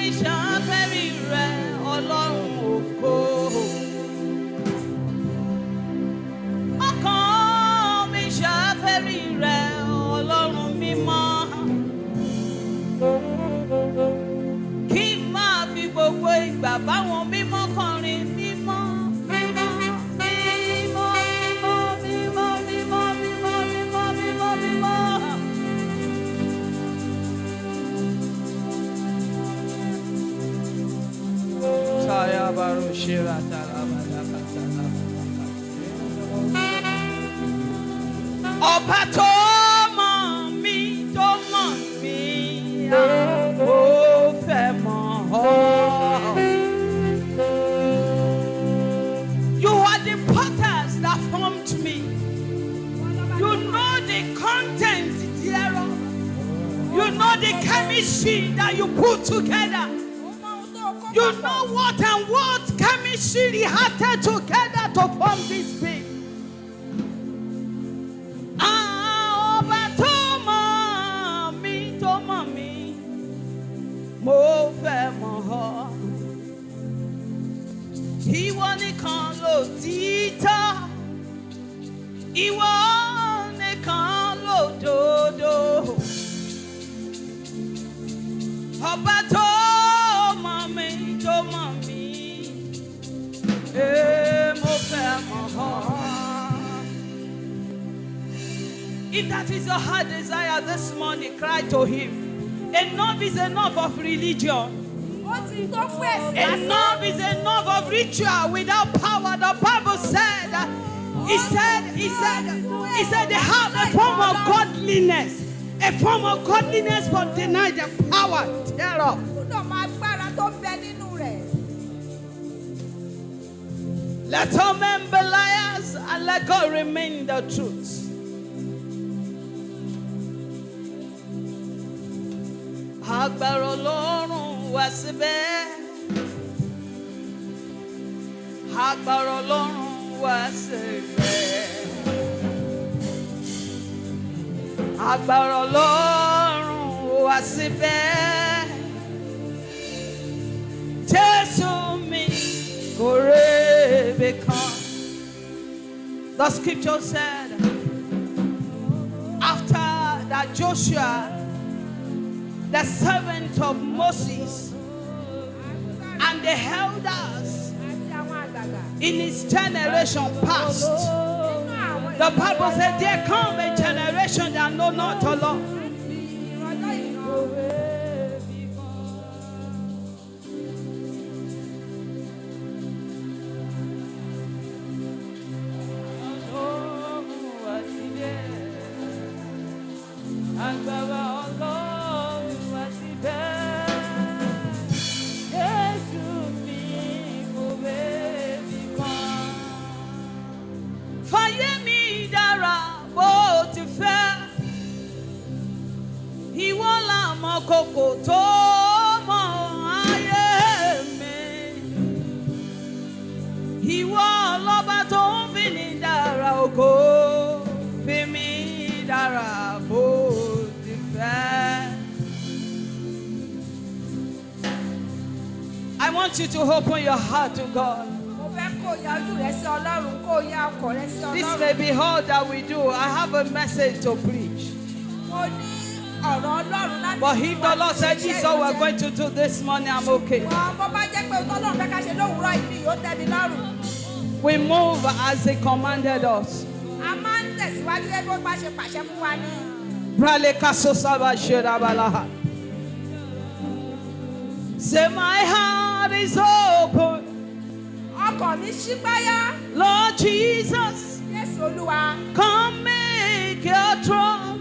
mi ṣàfẹ́rí rẹ Ọlọ́run ògo. Ọkàn mi ṣàfẹ́rí rẹ Ọlọ́run mímọ́. Kí n máa fi gbogbo ìgbà báwọn mímọ́ kọrin mímọ́. Ọba tó mọ̀ mí tó mọ̀ mí ó fẹ́ mọ̀ ọ́. You are the potters that formed me. You know the content thereof. You know the chemistry that you put together. You know what and what chemistry added together to form this being. Ọba tó mọ̀ mí tó mọ̀ mí, mo fẹ́ mọ̀ ọ́. Ìwọ nìkan lòtítọ́, ìwọ nìkan lòdodo. Ọba tó mọ̀ mí tó mọ̀ mí, mo fẹ́ mọ̀ ọ́. If that is your heart desire this morning, cry to him. Enough is enough of religion. Enough is enough of ritual without power. The Bible said, he said they have a form of godliness. A form of godliness but deny the power thereof. Let all men be liars and let God remain the truth. Agbára Ọlọ́run wá síbẹ̀. Agbára Ọlọ́run wá síbẹ̀. Agbára Ọlọ́run wá síbẹ̀. Jésù mi kò rébé kan. The scripture said, after that Joshua, the servant of Moses, and the elders in his generation passed, the Bible said, there come a generation that know not the Lord. Kòkò tó mọ ayé mi, ìwọ ọlọ́ba tó ń fi ní dára ògo, fi mí dára bó ti fẹ́. I want you to open your heart to God. This may be all that we do. I have a message to preach. But if the Lord said this is all we're going to do this morning, I'm okay. We move as He commanded us. Say, my heart is open. Lord Jesus, come make your throne.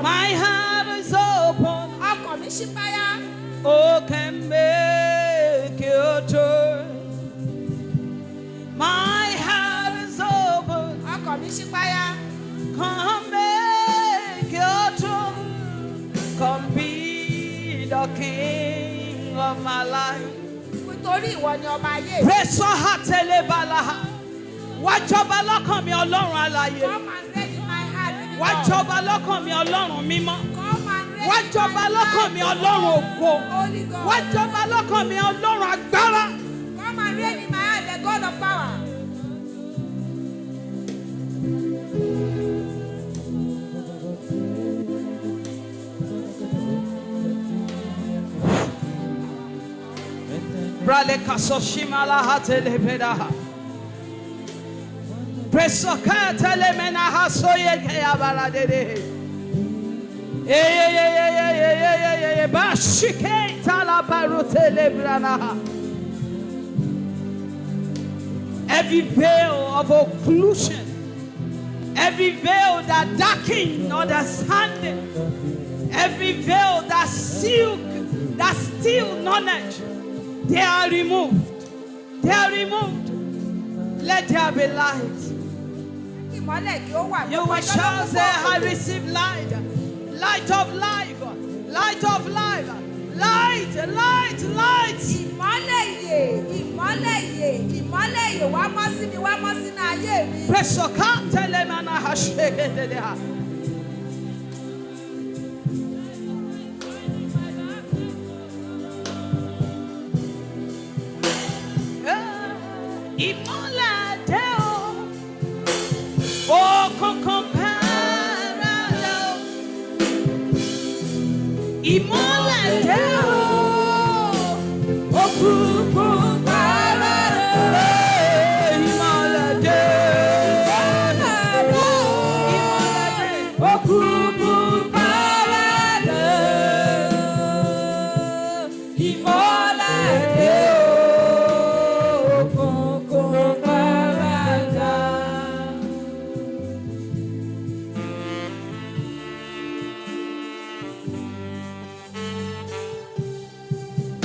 My heart is open. Oh, can make your turn. My heart is open. Come make your turn. Come be the king of my life. Press your heart, telebalaha. Watch over, look on me, Ọlọ́run alààyè. Wá jọba lọ́kàn mi Ọlọ́run mímọ́. Wá jọba lọ́kàn mi Ọlọ́run ògo. Wá jọba lọ́kàn mi Ọlọ́run agbára. Come and reign in my heart, the God of power. Brale kasoshima la hatele pedaha. Presoka tele mena hasoye kaya baladede. Bashike tala barutele branaha. Every veil of occlusion, every veil that darkened understanding, every veil that steal knowledge, they are removed. They are removed. Let there be light. You will shout, say, I receive light. Light of life. Light of life. Light, light, light. Presokante le mana hasheke de ha.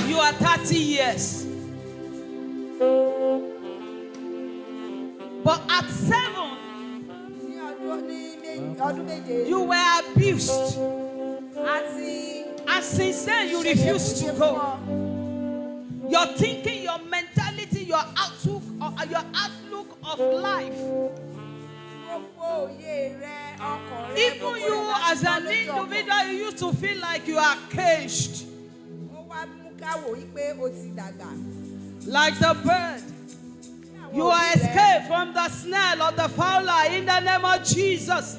You are 30 years. But at 7, you were abused. And since then, you refuse to go. Your thinking, your mentality, your outlook of life. Even you as an individual, you used to feel like you are caged. Like the bird. You are escaped from the snare of the fowler in the name of Jesus.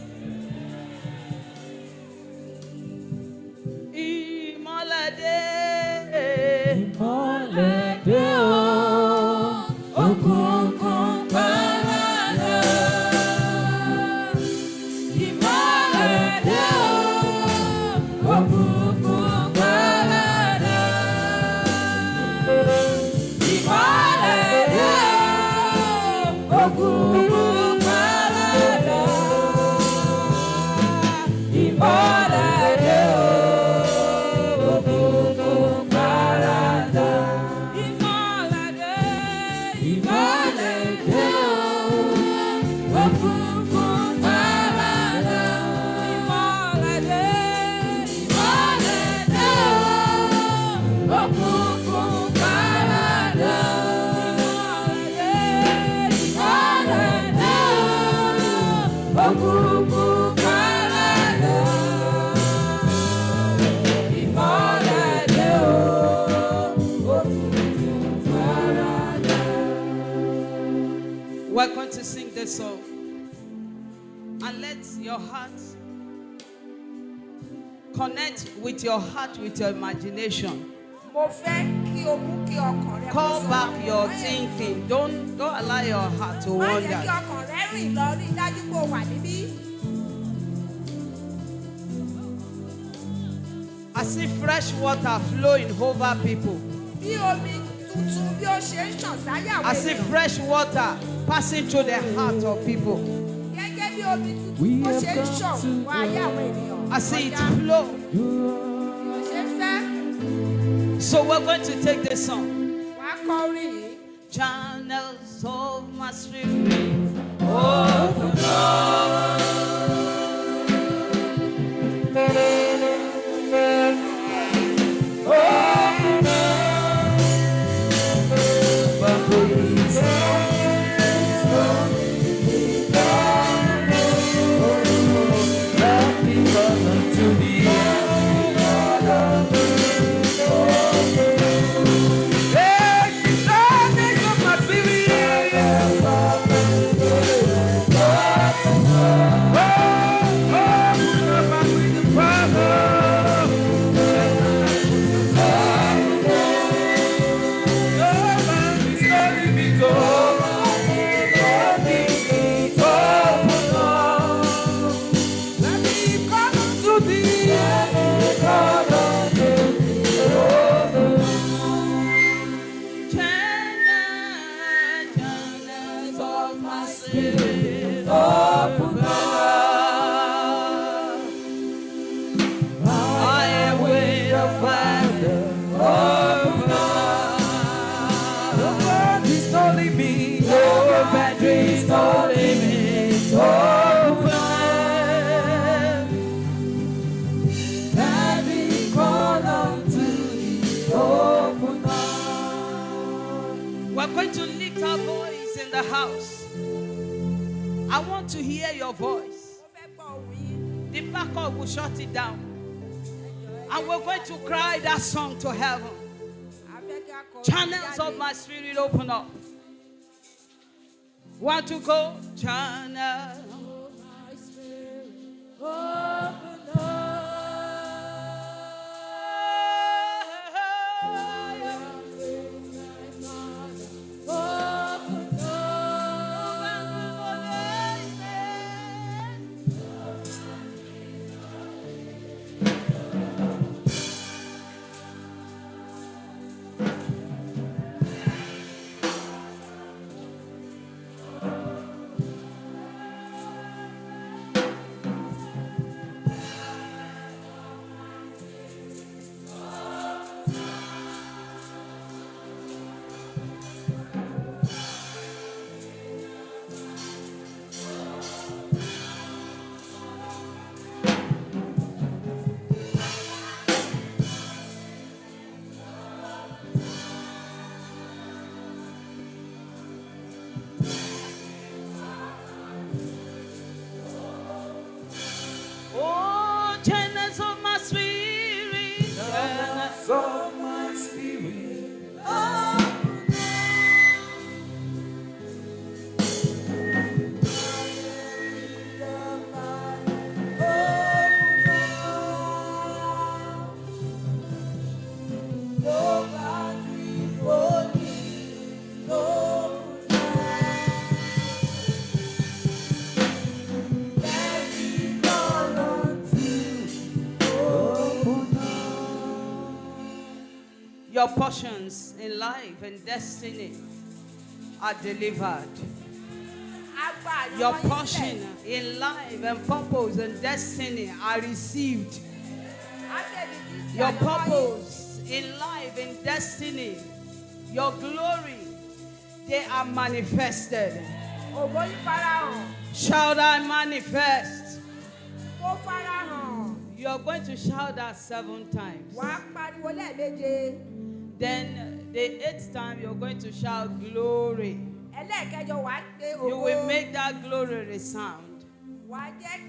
We're going to sing this song. And let your heart connect with your heart, with your imagination. Call back your thinking. Don't allow your heart to wander. I see fresh water flowing over people. I see fresh water passing through the heart of people. I see it flow. So we're going to take this song. Channels of my spirit. Oh, the Lord. To the end. are going to lift our voice in the house. I want to hear your voice. The backup will shut it down. And we're going to cry that song to heaven. Channels of my spirit open up. Want to go? Channel of my spirit open up. Of my spirit, your portions in life and destiny are delivered. Your portion in life and purpose and destiny are received. Your purpose in life and destiny, your glory, they are manifested. Shout, I manifest. You are going to shout that 7 times. Then the 8th time you're going to shout glory. You will make that glory resound.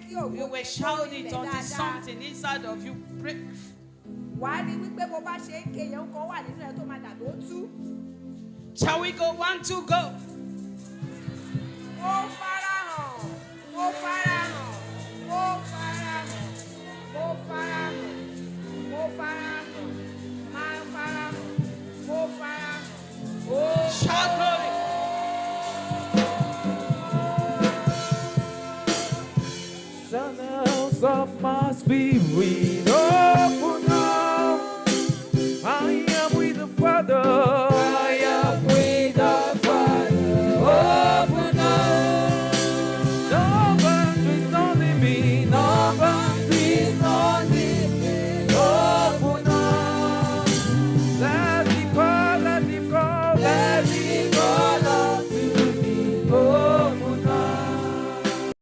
You will shout it until something inside of you breaks. Shall we go? 1, 2, go. Shout glory. channels of my spirit. Oh.